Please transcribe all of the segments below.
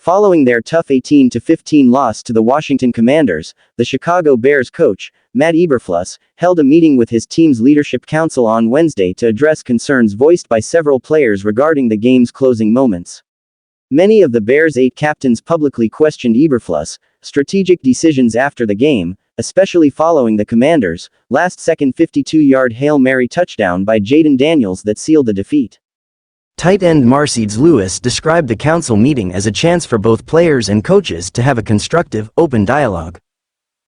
Following their tough 18-15 loss to the Washington Commanders, the Chicago Bears coach, Matt Eberflus, held a meeting with his team's leadership council on Wednesday to address concerns voiced by several players regarding the game's closing moments. Many of the Bears' 8 captains publicly questioned Eberflus' strategic decisions after the game, especially following the Commanders' last-second 52-yard Hail Mary touchdown by Jayden Daniels that sealed the defeat. Tight end Marcedes Lewis described the council meeting as a chance for both players and coaches to have a constructive, open dialogue.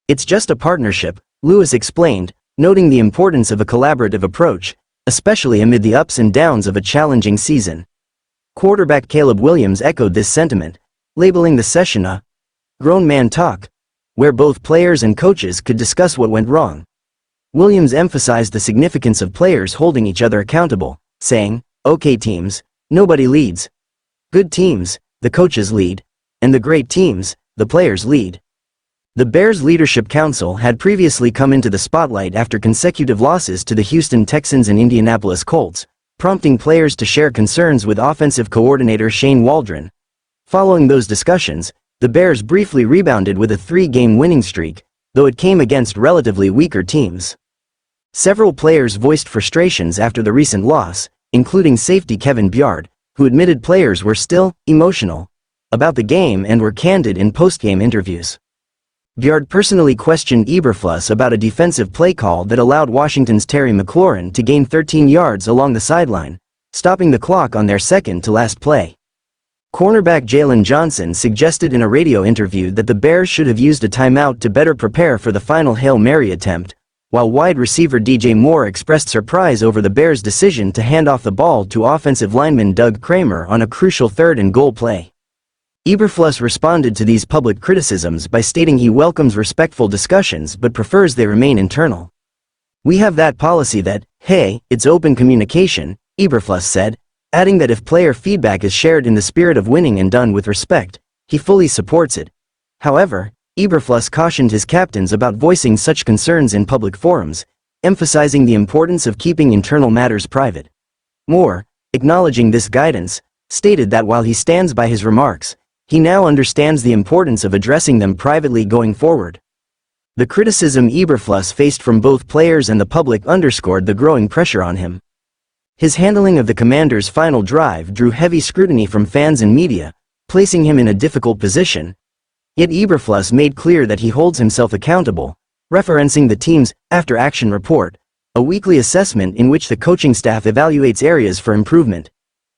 "It's just a partnership," Lewis explained, noting the importance of a collaborative approach, especially amid the ups and downs of a challenging season. Quarterback Caleb Williams echoed this sentiment, labeling the session a grown man talk, where both players and coaches could discuss what went wrong. Williams emphasized the significance of players holding each other accountable, saying, "Okay teams, nobody leads. Good teams, the coaches lead. And the great teams, the players lead." The Bears Leadership Council had previously come into the spotlight after consecutive losses to the Houston Texans and Indianapolis Colts, prompting players to share concerns with offensive coordinator Shane Waldron. Following those discussions, the Bears briefly rebounded with a 3-game winning streak, though it came against relatively weaker teams. Several players voiced frustrations after the recent loss, including safety Kevin Byard, who admitted players were still emotional about the game and were candid in post-game interviews. Byard personally questioned Eberflus about a defensive play call that allowed Washington's Terry McLaurin to gain 13 yards along the sideline, stopping the clock on their second-to-last play. Cornerback Jalen Johnson suggested in a radio interview that the Bears should have used a timeout to better prepare for the final Hail Mary attempt, while wide receiver DJ Moore expressed surprise over the Bears' decision to hand off the ball to offensive lineman Doug Kramer on a crucial third-and-goal play. Eberflus responded to these public criticisms by stating he welcomes respectful discussions but prefers they remain internal. "We have that policy that, hey, it's open communication," Eberflus said, adding that if player feedback is shared in the spirit of winning and done with respect, he fully supports it. However, Eberflus cautioned his captains about voicing such concerns in public forums, emphasizing the importance of keeping internal matters private. Moore, acknowledging this guidance, stated that while he stands by his remarks, he now understands the importance of addressing them privately going forward. The criticism Eberflus faced from both players and the public underscored the growing pressure on him. His handling of the Commanders' final drive drew heavy scrutiny from fans and media, placing him in a difficult position. Yet Eberflus made clear that he holds himself accountable, referencing the team's after-action report, a weekly assessment in which the coaching staff evaluates areas for improvement.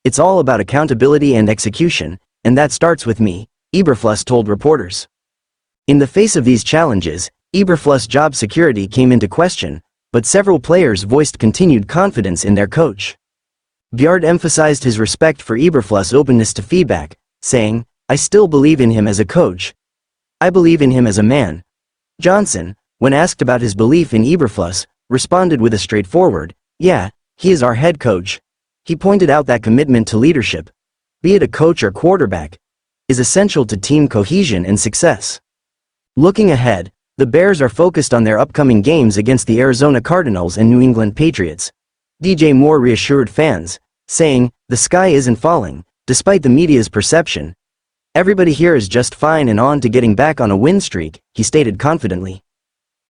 "It's all about accountability and execution, and that starts with me," Eberflus told reporters. In the face of these challenges, Eberflus' job security came into question, but several players voiced continued confidence in their coach. Byard emphasized his respect for Eberflus' openness to feedback, saying, "I still believe in him as a coach. I believe in him as a man." Johnson, when asked about his belief in Eberflus, responded with a straightforward, "Yeah, he is our head coach." He pointed out that commitment to leadership, be it a coach or quarterback, is essential to team cohesion and success. Looking ahead, the Bears are focused on their upcoming games against the Arizona Cardinals and New England Patriots. DJ Moore reassured fans, saying, "The sky isn't falling, despite the media's perception. Everybody here is just fine and on to getting back on a win streak," he stated confidently.